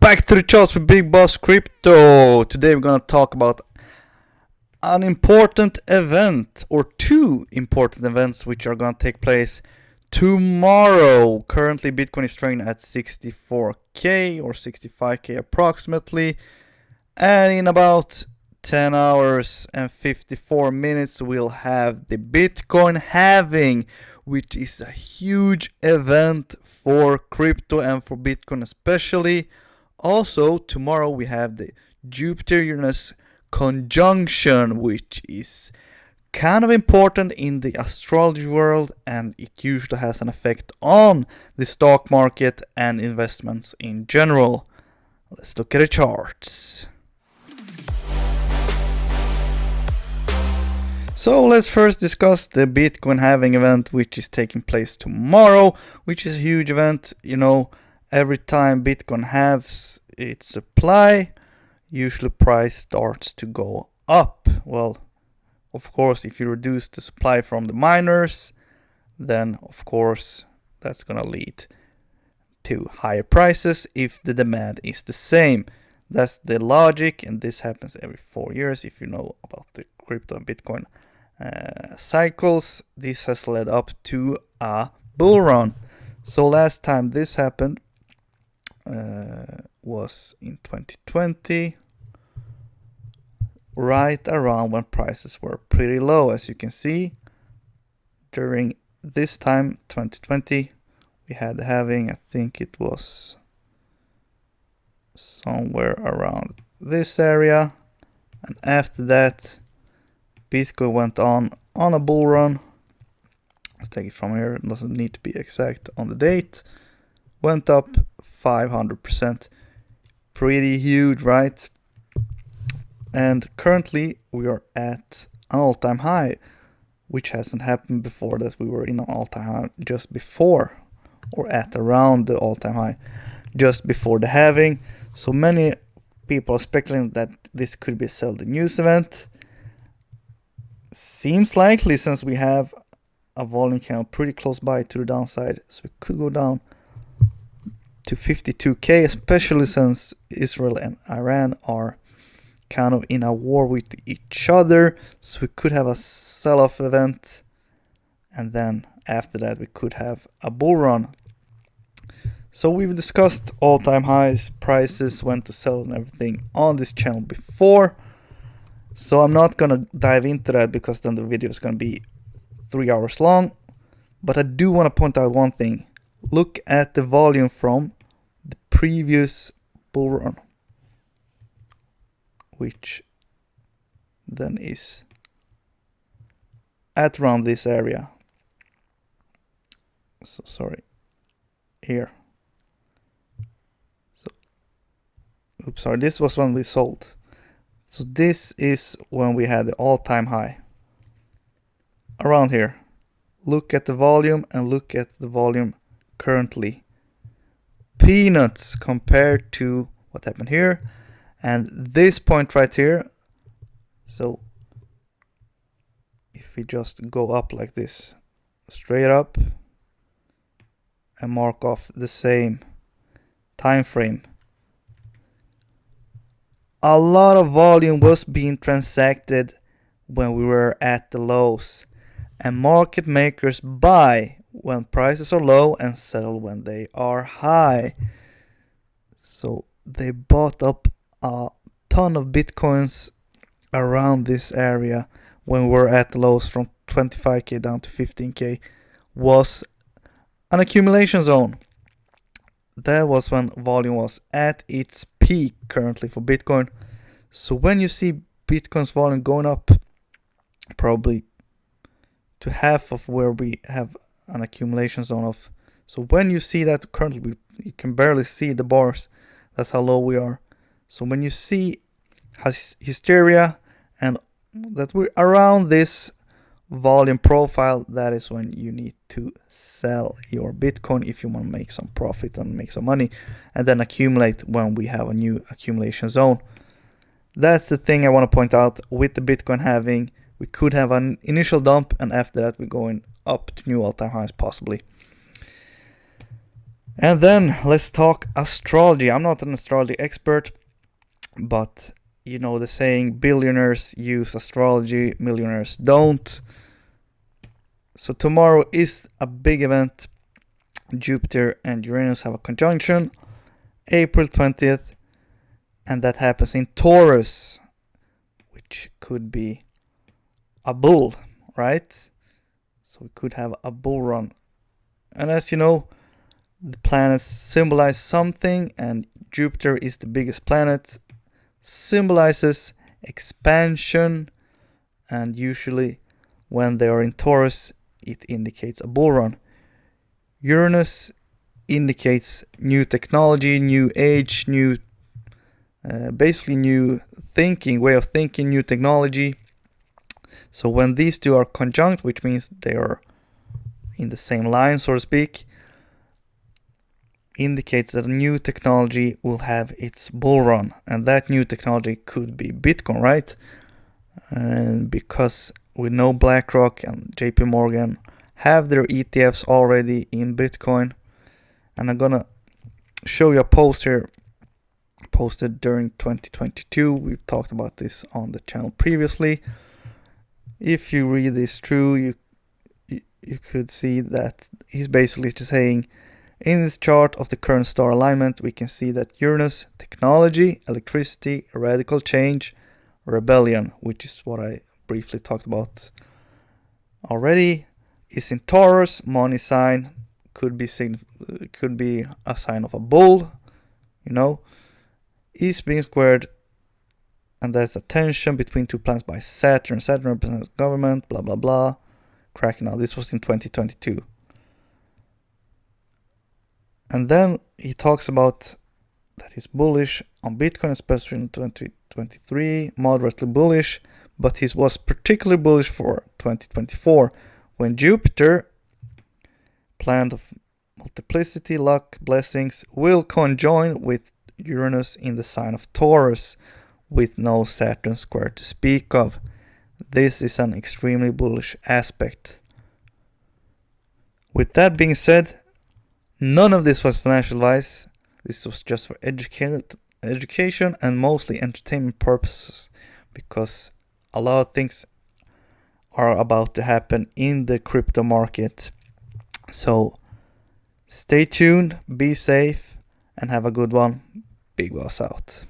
Back to the charts with Big Boss Crypto. Today we're gonna talk about an important event, or two important events, which are gonna take place tomorrow. Currently Bitcoin is trading at 64k or 65k approximately, and in about 10 hours and 54 minutes we'll have the Bitcoin halving, which is a huge event for crypto and for Bitcoin especially. Also, tomorrow we have the Jupiter-Uranus conjunction, which is kind of important in the astrology world, and it usually has an effect on the stock market and investments in general. Let's look at the charts. So let's first discuss the Bitcoin halving event, which is taking place tomorrow, which is a huge event. You know, every time Bitcoin halves its supply, usually price starts to go up. Well, of course, if you reduce the supply from the miners, then of course that's gonna lead to higher prices if the demand is the same. That's the logic, and this happens every 4 years. If you know about the crypto and Bitcoin cycles, this has led up to a bull run. So last time this happened was in 2020, right around when prices were pretty low. As you can see, during this time 2020 we had the halving. I think it was somewhere around this area, and after that Bitcoin went on a bull run. Let's take it from here. It doesn't need to be exact on the date. Went up 500%. Pretty huge, right? And currently we are at an all-time high, which hasn't happened before. That we were in an all-time high just before, or at around the all-time high just before the halving. So many people are speculating that this could be a sell the news event. Seems likely, since we have a volume count pretty close by to the downside, so it could go down to 52k, especially since Israel and Iran are kind of in a war with each other. So we could have a sell-off event, and then after that we could have a bull run. So we've discussed all-time highs, prices, when to sell and everything on this channel before, so I'm not gonna dive into that because then the video is gonna be 3 hours long. But I do want to point out one thing. Look at the volume from the previous bull run, which then is at around this area. So sorry, here. So oops, sorry, this was when we sold. So this is when we had the all-time high around here. Look at the volume and look at the volume currently. Peanuts compared to what happened here and this point right here. So if we just go up like this, straight up, and mark off the same time frame, a lot of volume was being transacted when we were at the lows, and market makers buy when prices are low and sell when they are high. So they bought up a ton of bitcoins around this area when we were at the lows. From 25k down to 15k was an accumulation zone. That was when volume was at its peak currently for Bitcoin. So when you see Bitcoin's volume going up probably to half of where we have an accumulation zone of, so when you see that currently you can barely see the bars, that's how low we are. So when you see hysteria and that we're around this volume profile, that is when you need to sell your Bitcoin if you want to make some profit and make some money, and then accumulate when we have a new accumulation zone. That's the thing I want to point out with the Bitcoin halving. We could have an initial dump, and after that we're going up to new all-time highs possibly. And then let's talk astrology. I'm not an astrology expert, but you know the saying, billionaires use astrology, millionaires don't. So tomorrow is a big event. Jupiter and Uranus have a conjunction, April 20th, and that happens in Taurus, which could be a bull, right? So we could have a bull run. And as you know, the planets symbolize something, and Jupiter is the biggest planet, symbolizes expansion, and usually when they are in Taurus, it indicates a bull run. Uranus indicates new technology, new age, basically new thinking, way of thinking, new technology. So when these two are conjunct, which means they are in the same line, so to speak, indicates that a new technology will have its bull run, and that new technology could be Bitcoin, right? And because we know BlackRock and JP Morgan have their ETFs already in Bitcoin, and I'm gonna show you a post here posted during 2022. We've talked about this on the channel previously. If you read this through, you could see that he's basically just saying, in this chart of the current star alignment, we can see that Uranus, technology, electricity, radical change, rebellion, which is what I briefly talked about already, is in Taurus, money sign, could be a sign of a bull, you know, is being squared, and there's a tension between two planets by Saturn. Saturn represents government, blah blah blah. Cracking out. This was in 2022. And then he talks about that he's bullish on Bitcoin, especially in 2023, moderately bullish, but he was particularly bullish for 2024, when Jupiter, planet of multiplicity, luck, blessings, will conjoin with Uranus in the sign of Taurus, with no Saturn square to speak of. This is an extremely bullish aspect. With that being said, none of this was financial advice. This was just for education and mostly entertainment purposes, because a lot of things are about to happen in the crypto market. So stay tuned, be safe, and have a good one. Big Boss out.